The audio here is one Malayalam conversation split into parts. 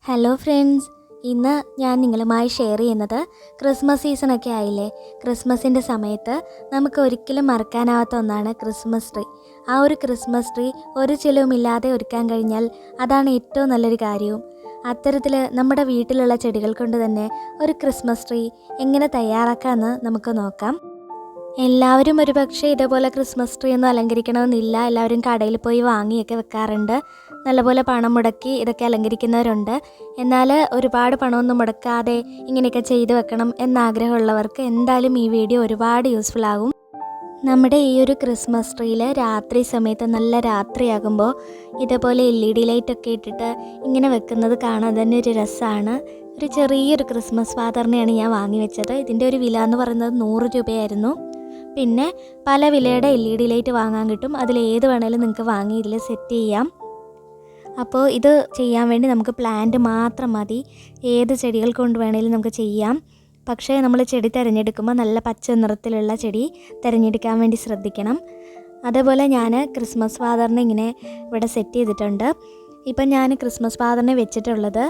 ഹലോ ഫ്രണ്ട്സ്, ഇന്ന് ഞാൻ നിങ്ങളുമായി ഷെയർ ചെയ്യുന്നത് ക്രിസ്മസ് സീസണൊക്കെ ആയില്ലേ. ക്രിസ്മസിൻ്റെ സമയത്ത് നമുക്ക് ഒരിക്കലും മറക്കാനാവാത്ത ഒന്നാണ് ക്രിസ്മസ് ട്രീ. ആ ഒരു ക്രിസ്മസ് ട്രീ ഒരു ചിലവുമില്ലാതെ ഒരുക്കാൻ കഴിഞ്ഞാൽ അതാണ് ഏറ്റവും നല്ലൊരു കാര്യവും. അത്തരത്തിൽ നമ്മുടെ വീട്ടിലുള്ള ചെടികൾ കൊണ്ട് തന്നെ ഒരു ക്രിസ്മസ് ട്രീ എങ്ങനെ തയ്യാറാക്കാമെന്ന് നമുക്ക് നോക്കാം. എല്ലാവരും ഒരുപക്ഷെ ഇതേപോലെ ക്രിസ്മസ് ട്രീ ഒന്നും അലങ്കരിക്കണമെന്നില്ല. എല്ലാവരും കടയിൽ പോയി വാങ്ങിയൊക്കെ വെക്കാറുണ്ട്. നല്ലപോലെ പണം മുടക്കി ഇതൊക്കെ അലങ്കരിക്കുന്നവരുണ്ട്. എന്നാൽ ഒരുപാട് പണമൊന്നും മുടക്കാതെ ഇങ്ങനെയൊക്കെ ചെയ്തു വെക്കണം എന്നാഗ്രഹമുള്ളവർക്ക് എന്തായാലും ഈ വീഡിയോ ഒരുപാട് യൂസ്ഫുൾ ആകും. നമ്മുടെ ഈ ഒരു ക്രിസ്മസ് ട്രീയിൽ രാത്രി സമയത്ത് നല്ല രാത്രിയാകുമ്പോൾ ഇതേപോലെ LED ലൈറ്റൊക്കെ ഇട്ടിട്ട് ഇങ്ങനെ വെക്കുന്നത് കാണാൻ തന്നെ ഒരു രസമാണ്. ഒരു ചെറിയൊരു ക്രിസ്മസ് ഫാദറിനെയാണ് ഞാൻ വാങ്ങി വെച്ചത്. ഇതിൻ്റെ ഒരു വില എന്ന് പറയുന്നത് 100 രൂപയായിരുന്നു. പിന്നെ പല വിലയുടെ LED ലൈറ്റ് വാങ്ങാൻ കിട്ടും. അതിലേത് വേണേലും നിങ്ങൾക്ക് വാങ്ങി ഇതിൽ സെറ്റ് ചെയ്യാം. അപ്പോൾ ഇത് ചെയ്യാൻ വേണ്ടി നമുക്ക് പ്ലാന്റ് മാത്രം മതി. ഏത് ചെടികൾ കൊണ്ട് വേണേലും നമുക്ക് ചെയ്യാം. പക്ഷേ നമ്മൾ ചെടി തിരഞ്ഞെടുക്കുമ്പോൾ നല്ല പച്ച നിറത്തിലുള്ള ചെടി തിരഞ്ഞെടുക്കാൻ വേണ്ടി ശ്രദ്ധിക്കണം. അതേപോലെ ഞാൻ ക്രിസ്മസ് ഫാദറിനെ ഇങ്ങനെ ഇവിടെ സെറ്റ് ചെയ്തിട്ടുണ്ട്. ഇപ്പം ഞാൻ ക്രിസ്മസ് ഫാദറിനെ വെച്ചിട്ടുള്ളത്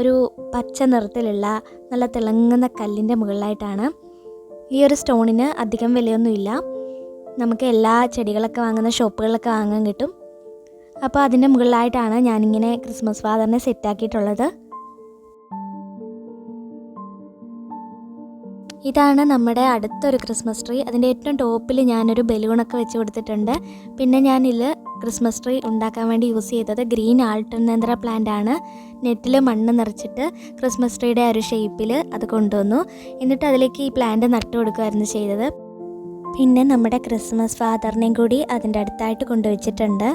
ഒരു പച്ച നിറത്തിലുള്ള നല്ല തിളങ്ങുന്ന കല്ലിൻ്റെ മുകളിലായിട്ടാണ്. ഈ ഒരു സ്റ്റോണിന് അധികം വിലയൊന്നുമില്ല. നമുക്ക് എല്ലാ ചെടികളൊക്കെ വാങ്ങുന്ന ഷോപ്പുകളിലൊക്കെ വാങ്ങാൻ കിട്ടും. അപ്പോൾ അതിൻ്റെ മുകളിലായിട്ടാണ് ഞാനിങ്ങനെ ക്രിസ്മസ് ഫാദറിനെ സെറ്റാക്കിയിട്ടുള്ളത്. ഇതാണ് നമ്മുടെ അടുത്തൊരു ക്രിസ്മസ് ട്രീ. അതിൻ്റെ ഏറ്റവും ടോപ്പിൽ ഞാനൊരു ബലൂണൊക്കെ വെച്ച് കൊടുത്തിട്ടുണ്ട്. പിന്നെ ഞാനിതിൽ ക്രിസ്മസ് ട്രീ ഉണ്ടാക്കാൻ വേണ്ടി യൂസ് ചെയ്തത് ഗ്രീൻ ആൾട്ടർനേന്ദ്ര പ്ലാന്റ് ആണ്. നെറ്റിൽ മണ്ണ് നിറച്ചിട്ട് ക്രിസ്മസ് ട്രീയുടെ ഒരു ഷേപ്പിൽ അത് കൊണ്ടുവന്നു. എന്നിട്ട് അതിലേക്ക് ഈ പ്ലാന്റ് നട്ടു കൊടുക്കുകയായിരുന്നു ചെയ്തത്. പിന്നെ നമ്മുടെ ക്രിസ്മസ് ഫാദറിനെയും കൂടി അതിൻ്റെ അടുത്തായിട്ട് കൊണ്ടുവച്ചിട്ടുണ്ട്.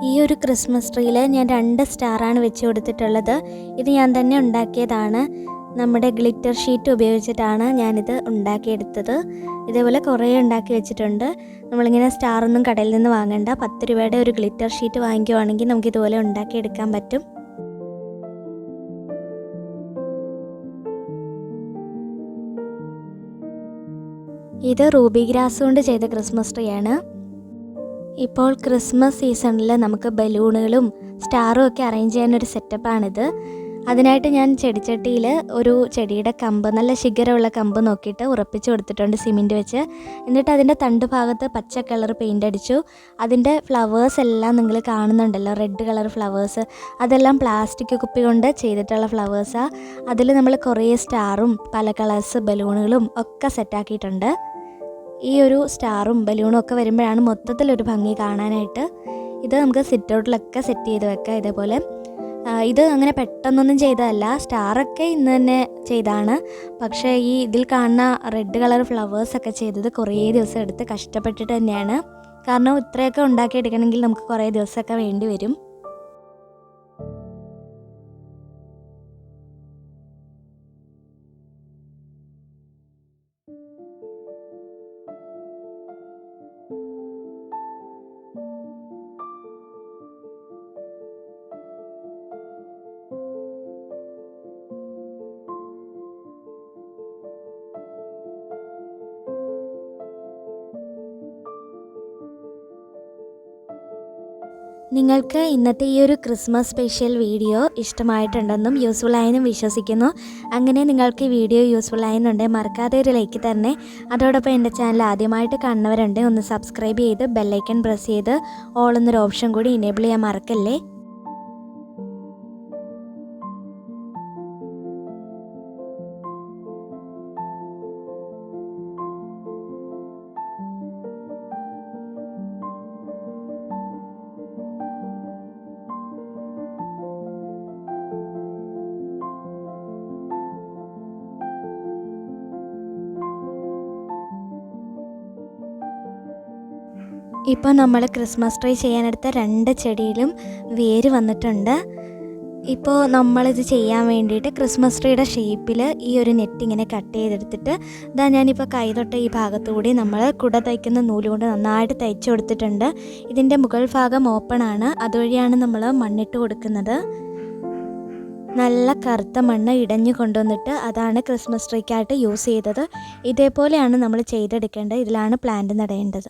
ഈ ഒരു ക്രിസ്മസ് ട്രീയിൽ ഞാൻ 2 സ്റ്റാറാണ് വെച്ച് കൊടുത്തിട്ടുള്ളത്. ഇത് ഞാൻ തന്നെ ഉണ്ടാക്കിയതാണ്. നമ്മുടെ ഗ്ലിറ്റർ ഷീറ്റ് ഉപയോഗിച്ചിട്ടാണ് ഞാനിത് ഉണ്ടാക്കിയെടുത്തത്. ഇതേപോലെ കുറേ ഉണ്ടാക്കി വെച്ചിട്ടുണ്ട്. നമ്മളിങ്ങനെ സ്റ്റാറൊന്നും കടയിൽ നിന്ന് വാങ്ങണ്ട. 10 രൂപയുടെ ഒരു ഗ്ലിറ്റർ ഷീറ്റ് വാങ്ങിക്കുവാണെങ്കിൽ നമുക്ക് ഇതുപോലെ ഉണ്ടാക്കിയെടുക്കാൻ പറ്റും. ഇത് റൂബി ഗ്രാസ് കൊണ്ട് ചെയ്ത ക്രിസ്മസ് ട്രീ ആണ്. ഇപ്പോൾ ക്രിസ്മസ് സീസണിൽ നമുക്ക് ബലൂണുകളും സ്റ്റാറും ഒക്കെ അറേഞ്ച് ചെയ്യാനൊരു സെറ്റപ്പാണിത്. അതിനായിട്ട് ഞാൻ ചെടിച്ചട്ടിയിൽ ഒരു ചെടിയുടെ കമ്പ്, നല്ല ശിഖരമുള്ള കമ്പ് നോക്കിയിട്ട് ഉറപ്പിച്ച് കൊടുത്തിട്ടുണ്ട് സിമെൻറ്റ് വെച്ച്. എന്നിട്ട് അതിൻ്റെ തണ്ട് ഭാഗത്ത് പച്ച കളർ പെയിൻ്റ് അടിച്ചു. അതിൻ്റെ ഫ്ലവേഴ്സ് എല്ലാം നിങ്ങൾ കാണുന്നുണ്ടല്ലോ, റെഡ് കളർ ഫ്ലവേഴ്സ്, അതെല്ലാം പ്ലാസ്റ്റിക് കുപ്പി കൊണ്ട് ചെയ്തിട്ടുള്ള ഫ്ലവേഴ്സാണ്. അതിൽ നമ്മൾ കുറേ സ്റ്റാറും പല കളേഴ്സ് ബലൂണുകളും ഒക്കെ സെറ്റാക്കിയിട്ടുണ്ട്. ഈ ഒരു സ്റ്റാറും ബലൂണും ഒക്കെ വരുമ്പോഴാണ് മൊത്തത്തിലൊരു ഭംഗി കാണാനായിട്ട്. ഇത് നമുക്ക് സിറ്റ് ഔട്ടിലൊക്കെ സെറ്റ് ചെയ്ത് വെക്കാം. ഇതേപോലെ ഇത് അങ്ങനെ പെട്ടെന്നൊന്നും ചെയ്തതല്ല. സ്റ്റാറൊക്കെ ഇന്ന് തന്നെ ചെയ്താണ്. പക്ഷേ ഈ ഇതിൽ കാണുന്ന റെഡ് കളർ ഫ്ലവേഴ്സൊക്കെ ചെയ്തത് കുറേ ദിവസം എടുത്ത് കഷ്ടപ്പെട്ടിട്ട് തന്നെയാണ്. കാരണം ഇത്രയൊക്കെ ഉണ്ടാക്കിയെടുക്കണമെങ്കിൽ നമുക്ക് കുറേ ദിവസമൊക്കെ വേണ്ടി വരും. നിങ്ങൾക്ക് ഇന്നത്തെ ഈ ഒരു ക്രിസ്മസ് സ്പെഷ്യൽ വീഡിയോ ഇഷ്ടമായിട്ടുണ്ടെന്നും യൂസ്ഫുൾ ആയെന്നും വിശ്വസിക്കുന്നു. അങ്ങനെ നിങ്ങൾക്ക് ഈ വീഡിയോ യൂസ്ഫുൾ ആയെന്നുണ്ടെങ്കിൽ മറക്കാതെ ഒരു ലൈക്ക് തരണേ. അതോടൊപ്പം എൻ്റെ ചാനൽ ആദ്യമായിട്ട് കാണുന്നവരുണ്ടെങ്കിൽ ഒന്ന് സബ്സ്ക്രൈബ് ചെയ്ത് ബെല്ലൈക്കൺ പ്രസ് ചെയ്ത് ഓൾ എന്നൊരു ഓപ്ഷൻ കൂടി എനേബിൾ ചെയ്യാൻ മറക്കല്ലേ. ഇപ്പോൾ നമ്മൾ ക്രിസ്മസ് ട്രീ ചെയ്യാനെടുത്ത 2 ചെടിയിലും വേര് വന്നിട്ടുണ്ട്. ഇപ്പോൾ നമ്മളിത് ചെയ്യാൻ വേണ്ടിയിട്ട് ക്രിസ്മസ് ട്രീയുടെ ഷേപ്പിൽ ഈ ഒരു നെറ്റ് ഇങ്ങനെ കട്ട് ചെയ്തെടുത്തിട്ട് ഞാനിപ്പോൾ കൈതൊട്ട ഈ ഭാഗത്തുകൂടി നമ്മൾ കുട തയ്ക്കുന്ന നൂലുകൊണ്ട് നന്നായിട്ട് തയ്ച്ചു കൊടുത്തിട്ടുണ്ട്. ഇതിൻ്റെ മുകൾ ഭാഗം ഓപ്പൺ ആണ്. അതുവഴിയാണ് നമ്മൾ മണ്ണിട്ട് കൊടുക്കുന്നത്. നല്ല കറുത്ത മണ്ണ് ഇടഞ്ഞു കൊണ്ടുവന്നിട്ട് അതാണ് ക്രിസ്മസ് ട്രീക്കായിട്ട് യൂസ് ചെയ്തത്. ഇതേപോലെയാണ് നമ്മൾ ചെയ്തെടുക്കേണ്ടത്. ഇതിലാണ് പ്ലാന്റ് നടേണ്ടത്.